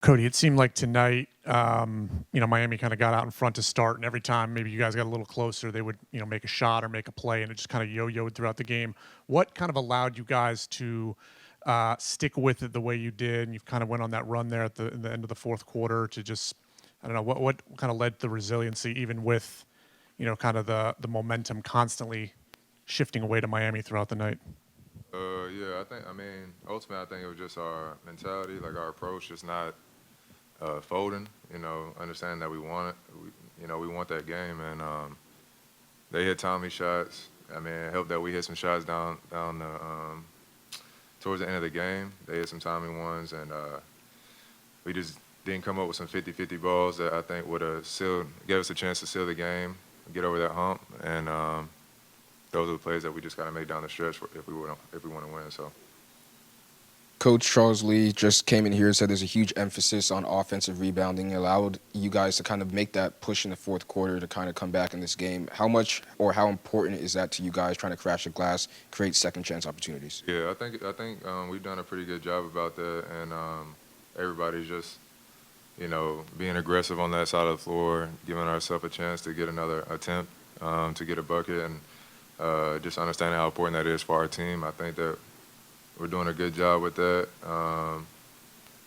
Cody, it seemed like tonight, Miami kind of got out in front to start, and every time maybe you guys got a little closer, they would, make a shot or make a play, and it just kind of yo-yoed throughout the game. What kind of allowed you guys to stick with it the way you did, and you kind of went on that run there at the end of the fourth quarter to just, I don't know, what kind of led to the resiliency, even with, kind of the momentum constantly shifting away to Miami throughout the night? Yeah, ultimately, I think it was just our mentality, like our approach, just not folding. Understanding that we want it. We want that game, and they hit Tommy shots. It helped that we hit some shots down the towards the end of the game. They hit some Tommy ones, and we just didn't come up with some 50-50 balls that I think would have gave us a chance to seal the game, get over that hump, and those are the plays that we just got to make down the stretch if we want to win. So. Coach Charles Lee just came in here and said there's a huge emphasis on offensive rebounding. It allowed you guys to kind of make that push in the fourth quarter to kind of come back in this game. How much or how important is that to you guys trying to crash the glass, create second chance opportunities? Yeah, I think we've done a pretty good job about that, and everybody's just being aggressive on that side of the floor, giving ourselves a chance to get another attempt to get a bucket, and just understanding how important that is for our team. I think that we're doing a good job with that, and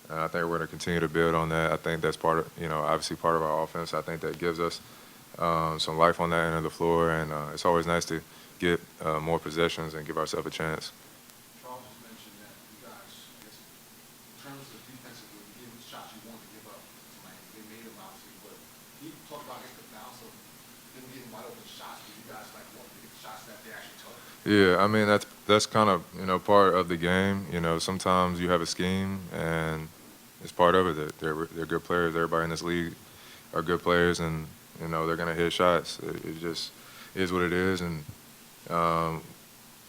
I think we're going to continue to build on that. I think that's obviously part of our offense. I think that gives us some life on that end of the floor, and it's always nice to get more possessions and give ourselves a chance. Charles just mentioned that you guys, I guess, in terms of defensively, you gave them the shots you wanted to give up to Miami. They made them, obviously, but can you talk about, I guess, the balance of them getting wide open shots, but you guys wanted to get the shots that they actually took? Yeah, that's kind of part of the game. Sometimes you have a scheme, and it's part of it. That they're good players. Everybody in this league are good players, and they're gonna hit shots. It just is what it is, and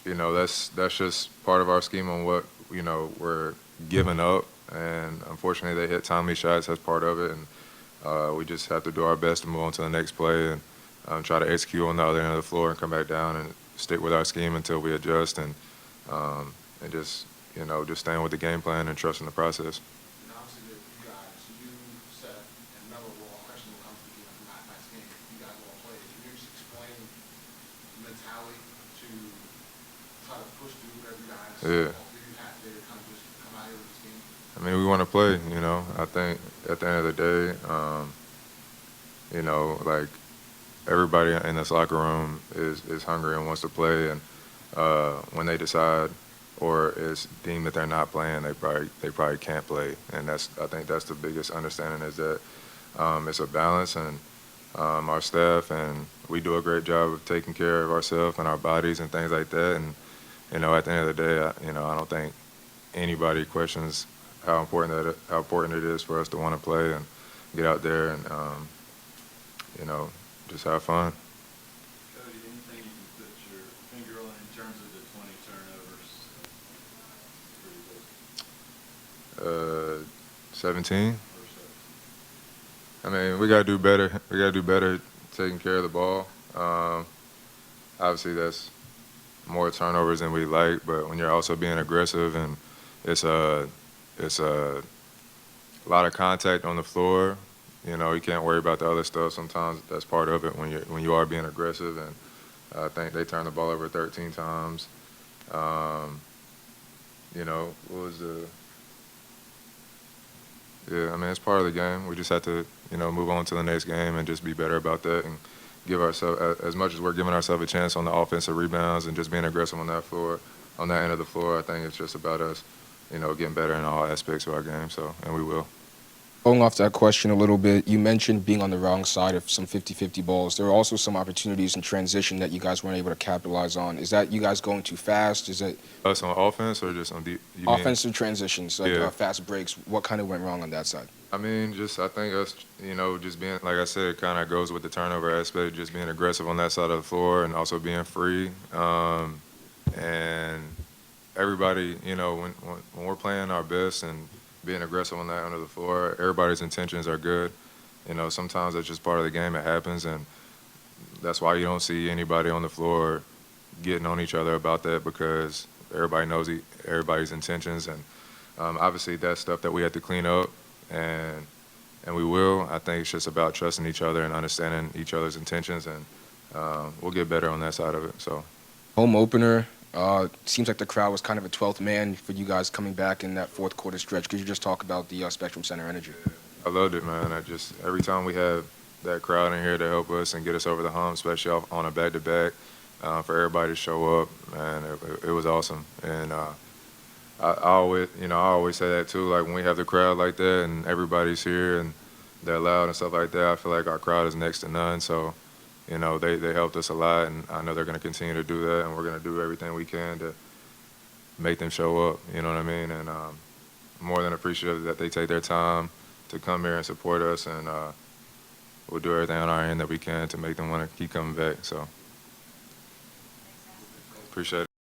that's just part of our scheme on what we're giving up. And unfortunately, they hit timely shots. That's part of it, and we just have to do our best to move on to the next play and try to execute on the other end of the floor and come back down and stick with our scheme until we adjust, and just staying with the game plan and trusting the process. And obviously, that you guys, you, Seth, and Melo were all freshmen when it comes to the game after tonight's game. You guys all played. Can you just explain the mentality to try to push through whatever you guys Yeah. all three of you had to kind of just come out here with this game? We want to play. I think at the end of the day, like everybody in this locker room is hungry and wants to play, and when they decide or is deemed that they're not playing, they probably can't play, and I think that's the biggest understanding is that it's a balance, and our staff and we do a great job of taking care of ourselves and our bodies and things like that, and at the end of the day, I don't think anybody questions how important it is for us to want to play and get out there and just have fun. Cody, anything you can put your finger on in terms of the 20 turnovers? 17. Or so? We gotta do better. We gotta do better taking care of the ball. Obviously, that's more turnovers than we like, but when you're also being aggressive and it's a lot of contact on the floor. You can't worry about the other stuff. Sometimes that's part of it when you are being aggressive. And I think they turned the ball over 13 times. What was the? Yeah, it's part of the game. We just have to move on to the next game and just be better about that and give ourselves as much as we're giving ourselves a chance on the offensive rebounds and just being aggressive on that floor, on that end of the floor. I think it's just about us, getting better in all aspects of our game. So, and we will. Going off that question a little bit, you mentioned being on the wrong side of some 50-50 balls. There were also some opportunities in transition that you guys weren't able to capitalize on. Is that you guys going too fast? Is it Us on offense or just on deep? offensive transitions, like Yeah. fast breaks? What kind of went wrong on that side? I think us, just being, like I said, it kind of goes with the turnover aspect, just being aggressive on that side of the floor and also being free. And everybody, when we're playing our best and being aggressive on that end of the floor, everybody's intentions are good. Sometimes that's just part of the game. It happens, and that's why you don't see anybody on the floor getting on each other about that because everybody knows everybody's intentions. And obviously, that's stuff that we have to clean up. and we will. I think it's just about trusting each other and understanding each other's intentions, and we'll get better on that side of it. So. Home opener. Seems like the crowd was kind of a 12th man for you guys coming back in that fourth quarter stretch. Could you just talk about the Spectrum Center energy? I loved it, man. Every time we have that crowd in here to help us and get us over the hump, especially on a back-to-back, for everybody to show up, man, it was awesome. And I always say that too. Like when we have the crowd like that and everybody's here and they're loud and stuff like that, I feel like our crowd is next to none. So, they helped us a lot, and I know they're going to continue to do that, and we're going to do everything we can to make them show up. You know what I mean? And more than appreciative that they take their time to come here and support us, and we'll do everything on our end that we can to make them want to keep coming back. So appreciate it.